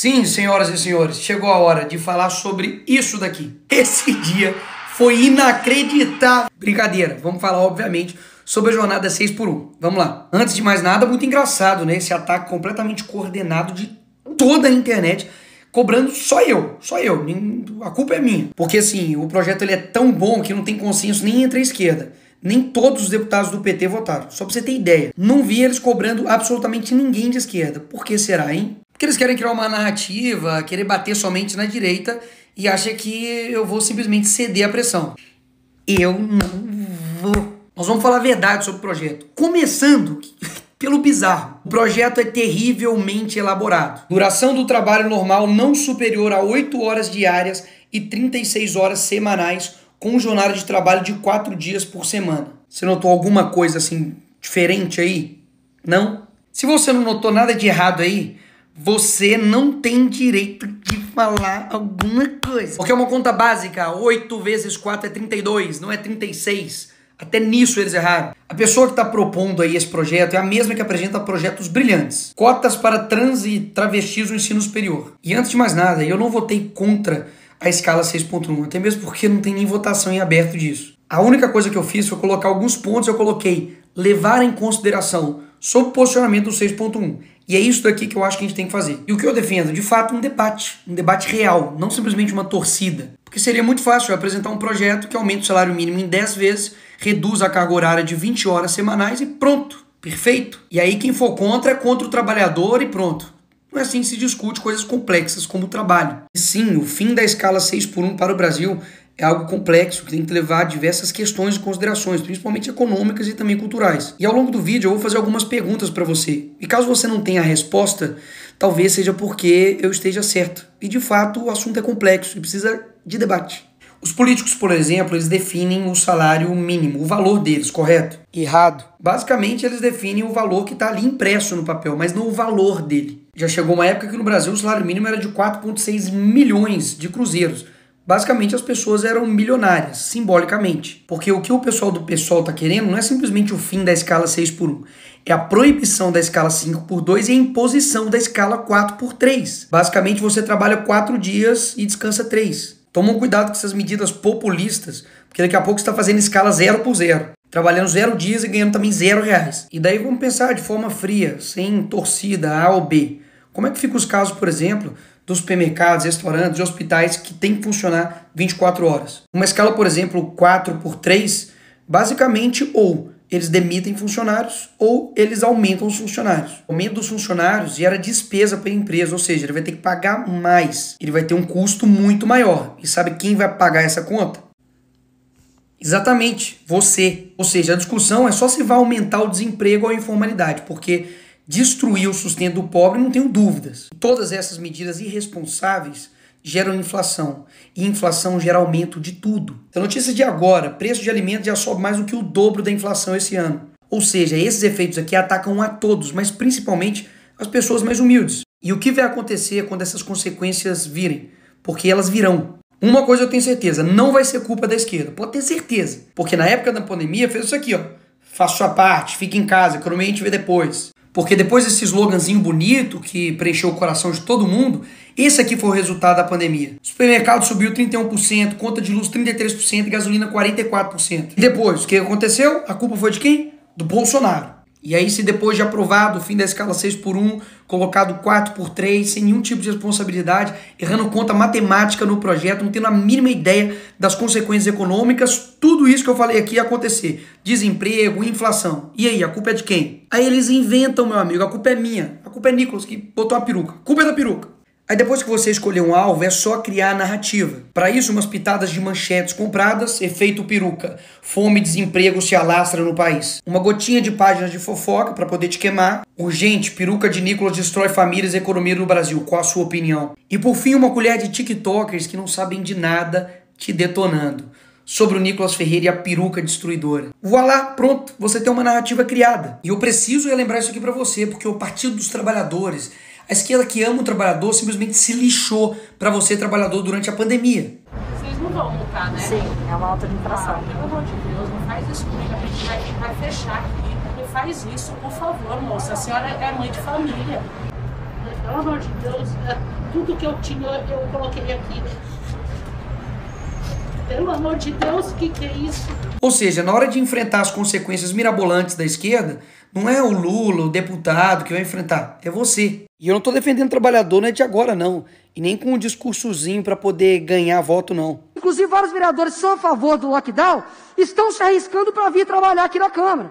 Sim, senhoras e senhores, chegou a hora de falar sobre isso daqui. Esse dia foi inacreditável. Brincadeira, vamos falar, obviamente, sobre a jornada 6x1. Vamos lá. Antes de mais nada, muito engraçado, né? Esse ataque completamente coordenado de toda a internet, cobrando só eu. A culpa é minha. Porque, assim, o projeto ele é tão bom que não tem consenso nem entre a esquerda. Nem todos os deputados do PT votaram. Só pra você ter ideia. Não vi eles cobrando absolutamente ninguém de esquerda. Por que será, hein? Porque eles querem criar uma narrativa, querer bater somente na direita e acham que eu vou simplesmente ceder à pressão. Eu não vou. Nós vamos falar a verdade sobre o projeto. Começando pelo bizarro. O projeto é terrivelmente elaborado. Duração do trabalho normal não superior a 8 horas diárias e 36 horas semanais, com jornada de trabalho de 4 dias por semana. Você notou alguma coisa assim diferente aí? Não? Se você não notou nada de errado aí, você não tem direito de falar alguma coisa. Porque é uma conta básica, 8 vezes 4 é 32, não é 36. Até nisso eles erraram. A pessoa que está propondo aí esse projeto é a mesma que apresenta projetos brilhantes. Cotas para trans e travestis no ensino superior. E antes de mais nada, eu não votei contra a escala 6.1, até mesmo porque não tem nem votação em aberto disso. A única coisa que eu fiz foi colocar alguns pontos, eu coloquei levar em consideração sobre o posicionamento do 6.1. E é isso daqui que eu acho que a gente tem que fazer. E o que eu defendo? De fato, um debate real, não simplesmente uma torcida. Porque seria muito fácil eu apresentar um projeto que aumente o salário mínimo em 10 vezes, reduz a carga horária de 20 horas semanais e pronto, perfeito. E aí quem for contra é contra o trabalhador e pronto. Não é assim que se discute coisas complexas como o trabalho. E sim, o fim da escala 6x1 para o Brasil é algo complexo, que tem que levar diversas questões e considerações, principalmente econômicas e também culturais. E ao longo do vídeo eu vou fazer algumas perguntas para você. E caso você não tenha a resposta, talvez seja porque eu esteja certo. E de fato o assunto é complexo e precisa de debate. Os políticos, por exemplo, eles definem o salário mínimo, o valor deles, correto? Errado. Basicamente eles definem o valor que está ali impresso no papel, mas não o valor dele. Já chegou uma época que no Brasil o salário mínimo era de 4,6 milhões de cruzeiros. Basicamente as pessoas eram milionárias, simbolicamente. Porque o que o pessoal do PSOL está querendo não é simplesmente o fim da escala 6x1. É a proibição da escala 5x2 e a imposição da escala 4x3. Basicamente você trabalha 4 dias e descansa 3. Tomam cuidado com essas medidas populistas, porque daqui a pouco você está fazendo escala 0x0. Trabalhando 0 dias e ganhando também R$0. E daí vamos pensar de forma fria, sem torcida A ou B. Como é que ficam os casos, por exemplo, dos supermercados, restaurantes e hospitais que tem que funcionar 24 horas? Uma escala, por exemplo, 4x3, basicamente ou eles demitem funcionários ou eles aumentam os funcionários. O aumento dos funcionários gera despesa para a empresa, ou seja, ele vai ter que pagar mais. Ele vai ter um custo muito maior. E sabe quem vai pagar essa conta? Exatamente, você. Ou seja, a discussão é só se vai aumentar o desemprego ou a informalidade, porque destruir o sustento do pobre, não tenho dúvidas. Todas essas medidas irresponsáveis geram inflação. E inflação gera aumento de tudo. A notícia de agora, preço de alimentos já sobe mais do que o dobro da inflação esse ano. Ou seja, esses efeitos aqui atacam a todos, mas principalmente as pessoas mais humildes. E o que vai acontecer quando essas consequências virem? Porque elas virão. Uma coisa eu tenho certeza, não vai ser culpa da esquerda. Pode ter certeza. Porque na época da pandemia fez isso aqui, ó. Faça sua parte, fique em casa, economia a gente vê depois. Porque depois desse sloganzinho bonito que preencheu o coração de todo mundo, esse aqui foi o resultado da pandemia. O supermercado subiu 31%, conta de luz 33% e gasolina 44%. E depois, o que aconteceu? A culpa foi de quem? Do Bolsonaro. E aí, se depois de aprovado o fim da escala 6x1, colocado 4x3, sem nenhum tipo de responsabilidade, errando conta matemática no projeto, não tendo a mínima ideia das consequências econômicas, tudo isso que eu falei aqui ia acontecer. Desemprego, inflação. E aí, a culpa é de quem? Aí eles inventam, meu amigo, a culpa é minha. A culpa é Nicolas, que botou a peruca. A culpa é da peruca. Aí depois que você escolher um alvo, é só criar a narrativa. Para isso, umas pitadas de manchetes compradas, efeito peruca. Fome e desemprego se alastra no país. Uma gotinha de páginas de fofoca para poder te queimar. Urgente, peruca de Nicolas destrói famílias e economia no Brasil. Qual a sua opinião? E por fim, uma colher de tiktokers que não sabem de nada te detonando. Sobre o Nicolas Ferreira e a peruca destruidora. Voilá, pronto, você tem uma narrativa criada. E eu preciso relembrar isso aqui para você, porque o Partido dos Trabalhadores, a esquerda que ama o trabalhador, simplesmente se lixou para você, trabalhador, durante a pandemia. Vocês não vão multar, né? Sim, é uma alta de infração. Pelo amor de Deus, não faz isso comigo, a gente vai fechar aqui. Não faz isso, por favor, moça. A senhora é mãe de família. Pelo amor de Deus, tudo que eu tinha eu coloquei aqui. Pelo amor de Deus, o que é isso? Ou seja, na hora de enfrentar as consequências mirabolantes da esquerda, não é o Lula, o deputado que vai enfrentar, é você. E eu não tô defendendo trabalhador, não é de agora não, e nem com um discursozinho para poder ganhar voto não. Inclusive vários vereadores que são a favor do lockdown estão se arriscando para vir trabalhar aqui na Câmara.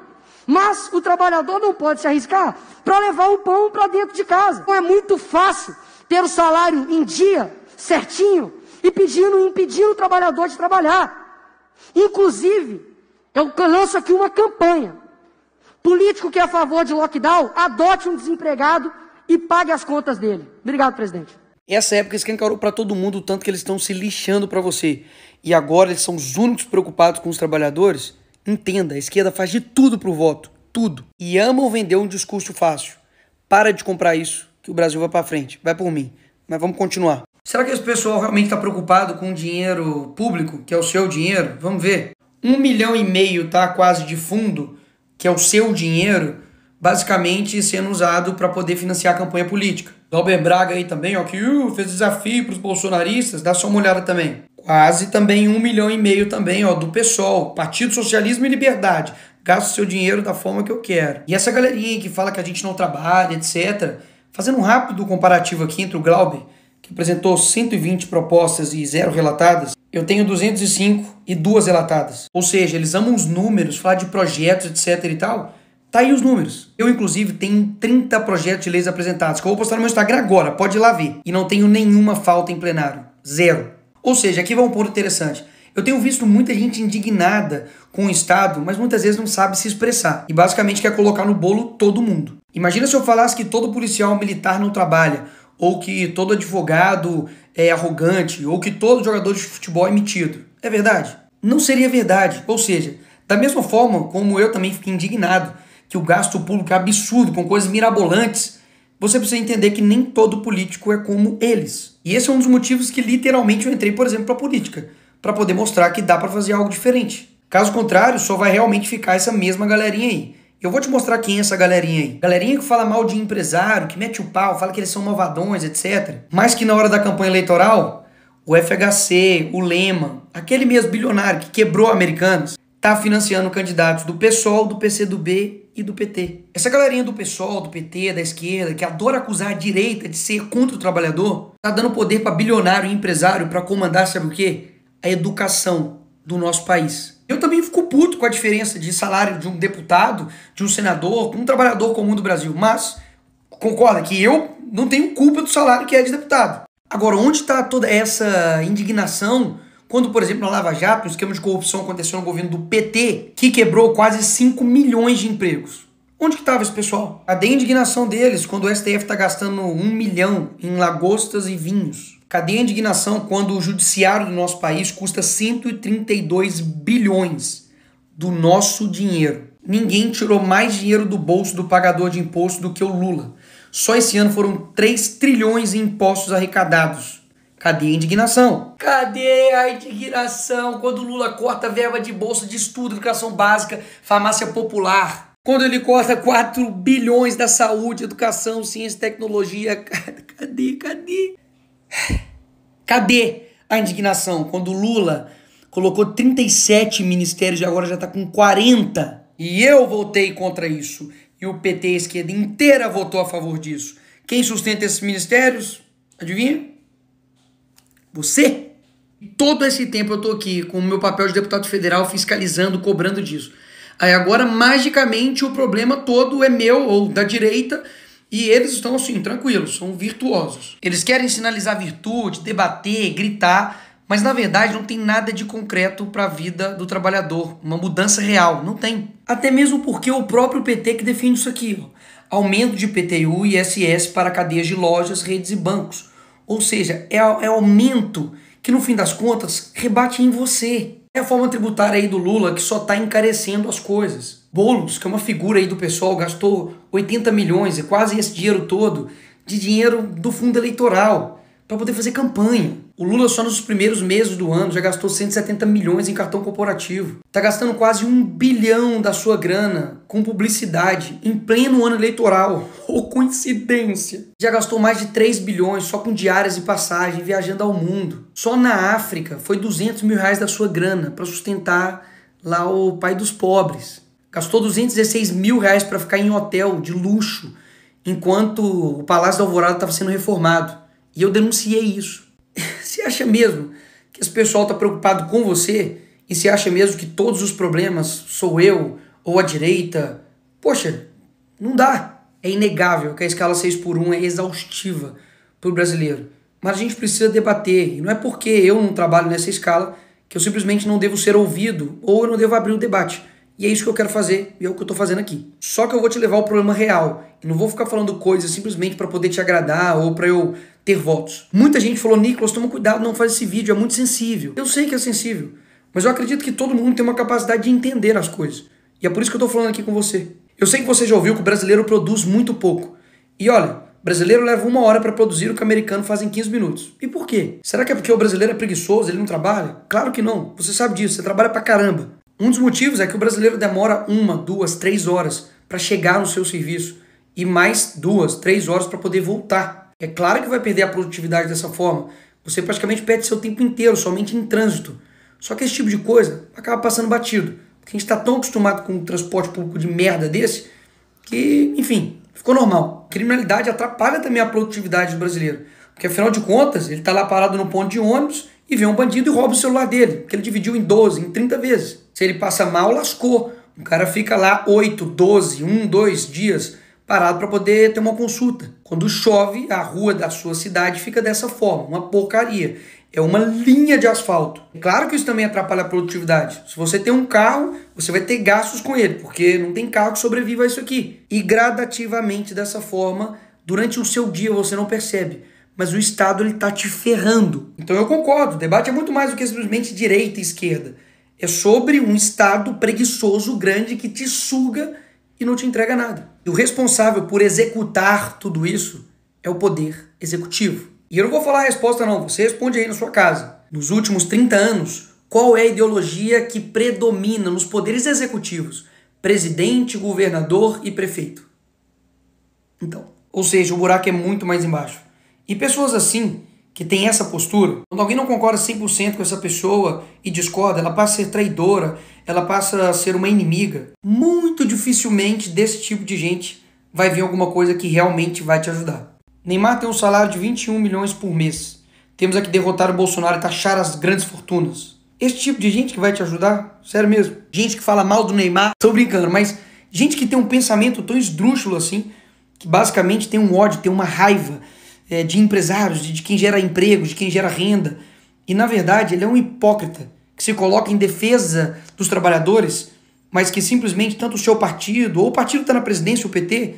Mas o trabalhador não pode se arriscar para levar o pão para dentro de casa. Então é muito fácil ter o salário em dia, certinho, e impedindo o trabalhador de trabalhar. Inclusive, eu lanço aqui uma campanha. Político que é a favor de lockdown, adote um desempregado e pague as contas dele. Obrigado, presidente. Essa época escancarou para todo mundo o tanto que eles estão se lixando para você. E agora eles são os únicos preocupados com os trabalhadores. Entenda, a esquerda faz de tudo pro voto. Tudo. E amam vender um discurso fácil. Para de comprar isso, que o Brasil vai para frente. Vai por mim. Mas vamos continuar. Será que esse pessoal realmente está preocupado com o dinheiro público, que é o seu dinheiro? Vamos ver. 1,5 milhão tá quase de fundo, que é o seu dinheiro, basicamente sendo usado para poder financiar a campanha política. Glauber Braga aí também, ó, que fez desafio para os bolsonaristas, dá só uma olhada também. Quase também 1,5 milhão também, ó, do PSOL, Partido Socialismo e Liberdade. Gasto seu dinheiro da forma que eu quero. E essa galerinha que fala que a gente não trabalha, etc. Fazendo um rápido comparativo aqui entre o Glauber, que apresentou 120 propostas e 0 relatadas, eu tenho 205 e 2 relatadas. Ou seja, eles amam os números, falar de projetos, etc e tal. Tá aí os números. Eu, inclusive, tenho 30 projetos de leis apresentados, que eu vou postar no meu Instagram agora, pode ir lá ver. E não tenho nenhuma falta em plenário. 0. Ou seja, aqui vai um ponto interessante. Eu tenho visto muita gente indignada com o Estado, mas muitas vezes não sabe se expressar. E basicamente quer colocar no bolo todo mundo. Imagina se eu falasse que todo policial militar não trabalha, ou que todo advogado é arrogante, ou que todo jogador de futebol é metido. É verdade? Não seria verdade. Ou seja, da mesma forma como eu também fiquei indignado que o gasto público é absurdo, com coisas mirabolantes, você precisa entender que nem todo político é como eles. E esse é um dos motivos que literalmente eu entrei, por exemplo, para a política, para poder mostrar que dá para fazer algo diferente. Caso contrário, só vai realmente ficar essa mesma galerinha aí. Eu vou te mostrar quem é essa galerinha aí. Galerinha que fala mal de empresário, que mete o pau, fala que eles são malvadões, etc. Mas que na hora da campanha eleitoral, o FHC, o Lema, aquele mesmo bilionário que quebrou Americanas, tá financiando candidatos do PSOL, do PCdoB e do PT. Essa galerinha do PSOL, do PT, da esquerda, que adora acusar a direita de ser contra o trabalhador, tá dando poder para bilionário e empresário para comandar, sabe o quê? A educação do nosso país. Eu também fico puto com a diferença de salário de um deputado, de um senador, com um trabalhador comum do Brasil. Mas concorda que eu não tenho culpa do salário que é de deputado. Agora, onde está toda essa indignação quando, por exemplo, na Lava Jato, um esquema de corrupção aconteceu no governo do PT, que quebrou quase 5 milhões de empregos? Onde que estava esse pessoal? Cadê a indignação deles quando o STF está gastando 1 milhão em lagostas e vinhos? Cadê a indignação quando o judiciário do nosso país custa 132 bilhões do nosso dinheiro? Ninguém tirou mais dinheiro do bolso do pagador de imposto do que o Lula. Só esse ano foram 3 trilhões em impostos arrecadados. Cadê a indignação? Cadê a indignação quando o Lula corta verba de bolsa de estudo, educação básica, farmácia popular? Quando ele corta 4 bilhões da saúde, educação, ciência e tecnologia? Cadê? Cadê a indignação quando o Lula colocou 37 ministérios e agora já está com 40? E eu votei contra isso. E o PT, a esquerda inteira, votou a favor disso. Quem sustenta esses ministérios? Adivinha? Você? Todo esse tempo eu tô aqui com o meu papel de deputado federal fiscalizando, cobrando disso. Aí agora, magicamente, o problema todo é meu ou da direita e eles estão assim, tranquilos, são virtuosos. Eles querem sinalizar virtude, debater, gritar, mas na verdade não tem nada de concreto para a vida do trabalhador, uma mudança real, não tem. Até mesmo porque o próprio PT que defende isso aqui, ó, aumento de IPTU e ISS para cadeias de lojas, redes e bancos. Ou seja, é aumento que no fim das contas rebate em você. É a forma tributária aí do Lula que só está encarecendo as coisas. Boulos, que é uma figura aí do pessoal, gastou 80 milhões, é quase esse dinheiro todo, de dinheiro do fundo eleitoral, para poder fazer campanha. O Lula só nos primeiros meses do ano já gastou 170 milhões em cartão corporativo. Tá gastando quase 1 bilhão da sua grana com publicidade em pleno ano eleitoral. Ô, coincidência! Já gastou mais de 3 bilhões só com diárias e passagem, viajando ao mundo. Só na África foi 200 mil reais da sua grana para sustentar lá o pai dos pobres. Gastou 216 mil reais para ficar em hotel de luxo enquanto o Palácio da Alvorada estava sendo reformado. E eu denunciei isso. Você acha mesmo que esse pessoal está preocupado com você? E você acha mesmo que todos os problemas sou eu ou a direita? Poxa, não dá. É inegável que a escala 6x1 é exaustiva para o brasileiro. Mas a gente precisa debater. E não é porque eu não trabalho nessa escala que eu simplesmente não devo ser ouvido ou eu não devo abrir o debate. E é isso que eu quero fazer e é o que eu estou fazendo aqui. Só que eu vou te levar ao problema real. E não vou ficar falando coisas simplesmente para poder te agradar ou para eu ter votos. Muita gente falou, Nicolas, toma cuidado, não faz esse vídeo, é muito sensível. Eu sei que é sensível, mas eu acredito que todo mundo tem uma capacidade de entender as coisas. E é por isso que eu tô falando aqui com você. Eu sei que você já ouviu que o brasileiro produz muito pouco. E olha, o brasileiro leva 1 hora para produzir o que o americano faz em 15 minutos. E por quê? Será que é porque o brasileiro é preguiçoso, ele não trabalha? Claro que não, você sabe disso, você trabalha pra caramba. Um dos motivos é que o brasileiro demora 1, 2, 3 horas para chegar no seu serviço e mais 2, 3 horas para poder voltar. É claro que vai perder a produtividade dessa forma. Você praticamente perde seu tempo inteiro somente em trânsito. Só que esse tipo de coisa acaba passando batido. Porque a gente está tão acostumado com um transporte público de merda desse que, enfim, ficou normal. A criminalidade atrapalha também a produtividade do brasileiro. Porque afinal de contas, ele está lá parado no ponto de ônibus e vê um bandido e rouba o celular dele. Porque ele dividiu em 12, em 30 vezes. Se ele passa mal, lascou. O cara fica lá 8, 12, 1, 2 dias parado para poder ter uma consulta. Quando chove, a rua da sua cidade fica dessa forma, uma porcaria. É uma linha de asfalto. É claro que isso também atrapalha a produtividade. Se você tem um carro, você vai ter gastos com ele, porque não tem carro que sobreviva a isso aqui. E gradativamente dessa forma, durante o seu dia você não percebe, mas o Estado ele tá te ferrando. Então eu concordo, o debate é muito mais do que simplesmente direita e esquerda. É sobre um Estado preguiçoso, grande, que te suga e não te entrega nada. E o responsável por executar tudo isso é o poder executivo. E eu não vou falar a resposta não, você responde aí na sua casa. Nos últimos 30 anos, qual é a ideologia que predomina nos poderes executivos? Presidente, governador e prefeito. Então, ou seja, o buraco é muito mais embaixo. E pessoas assim, que têm essa postura, quando alguém não concorda 100% com essa pessoa e discorda, ela passa a ser traidora, ela passa a ser uma inimiga. Muito dificilmente desse tipo de gente vai vir alguma coisa que realmente vai te ajudar. Neymar tem um salário de 21 milhões por mês. Temos aqui derrotar o Bolsonaro e taxar as grandes fortunas. Esse tipo de gente que vai te ajudar? Sério mesmo. Gente que fala mal do Neymar, tô brincando, mas gente que tem um pensamento tão esdrúxulo assim, que basicamente tem um ódio, tem uma raiva de empresários, de quem gera emprego, de quem gera renda. E na verdade ele é um hipócrita que se coloca em defesa dos trabalhadores, mas que simplesmente tanto o seu partido, ou o partido que está na presidência, o PT,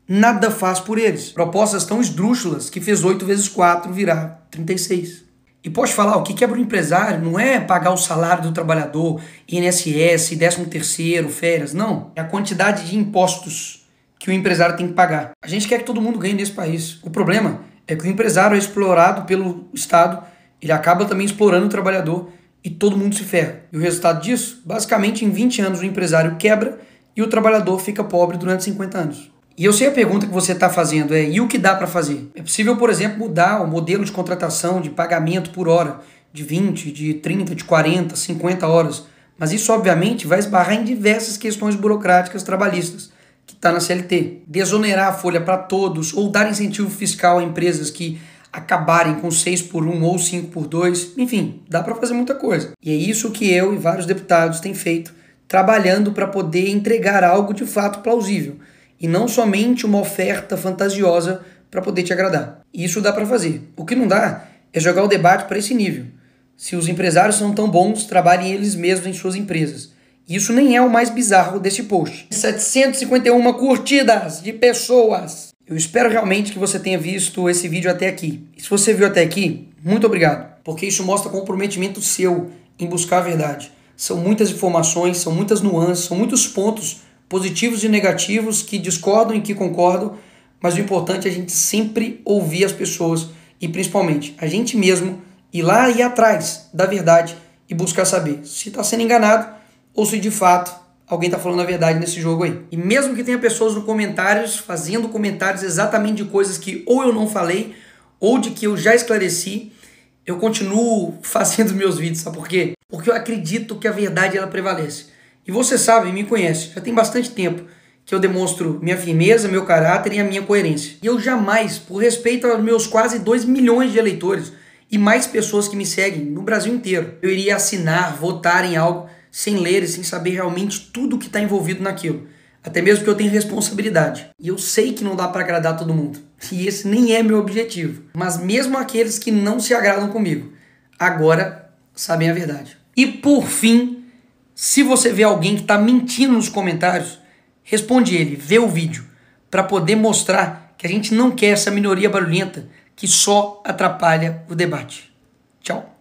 nada faz por eles. Propostas tão esdrúxulas que fez 8 vezes 4 virar 36. E pode falar, o que quebra o empresário não é pagar o salário do trabalhador, INSS, 13º, férias, não. É a quantidade de impostos que o empresário tem que pagar. A gente quer que todo mundo ganhe nesse país. O problema é que o empresário é explorado pelo Estado, ele acaba também explorando o trabalhador e todo mundo se ferra. E o resultado disso, basicamente em 20 anos o empresário quebra e o trabalhador fica pobre durante 50 anos. E eu sei a pergunta que você está fazendo e o que dá para fazer? É possível, por exemplo, mudar o modelo de contratação, de pagamento por hora, de 20, de 30, de 40, 50 horas. Mas isso, obviamente, vai esbarrar em diversas questões burocráticas trabalhistas, que está na CLT. Desonerar a folha para todos ou dar incentivo fiscal a empresas que acabarem com 6x1 ou 5x2. Enfim, dá para fazer muita coisa. E é isso que eu e vários deputados têm feito, trabalhando para poder entregar algo de fato plausível. E não somente uma oferta fantasiosa para poder te agradar. Isso dá para fazer. O que não dá é jogar o debate para esse nível. Se os empresários são tão bons, trabalhem eles mesmos em suas empresas. E isso nem é o mais bizarro desse post. 751 curtidas de pessoas. Eu espero realmente que você tenha visto esse vídeo até aqui. E se você viu até aqui, muito obrigado. Porque isso mostra comprometimento seu em buscar a verdade. São muitas informações, são muitas nuances, são muitos pontos positivos e negativos que discordam e que concordam, mas o importante é a gente sempre ouvir as pessoas e principalmente a gente mesmo ir lá e ir atrás da verdade e buscar saber se está sendo enganado ou se de fato alguém está falando a verdade nesse jogo aí. E mesmo que tenha pessoas nos comentários fazendo comentários exatamente de coisas que ou eu não falei ou de que eu já esclareci, eu continuo fazendo meus vídeos, sabe por quê? Porque eu acredito que a verdade ela prevalece. E você sabe, me conhece, já tem bastante tempo que eu demonstro minha firmeza, meu caráter e a minha coerência. E eu jamais, por respeito aos meus quase 2 milhões de eleitores e mais pessoas que me seguem no Brasil inteiro, eu iria assinar, votar em algo sem ler e sem saber realmente tudo o que está envolvido naquilo. Até mesmo porque eu tenho responsabilidade. E eu sei que não dá para agradar todo mundo. E esse nem é meu objetivo. Mas mesmo aqueles que não se agradam comigo, agora sabem a verdade. E por fim, se você vê alguém que está mentindo nos comentários, responde ele, vê o vídeo, para poder mostrar que a gente não quer essa minoria barulhenta que só atrapalha o debate. Tchau.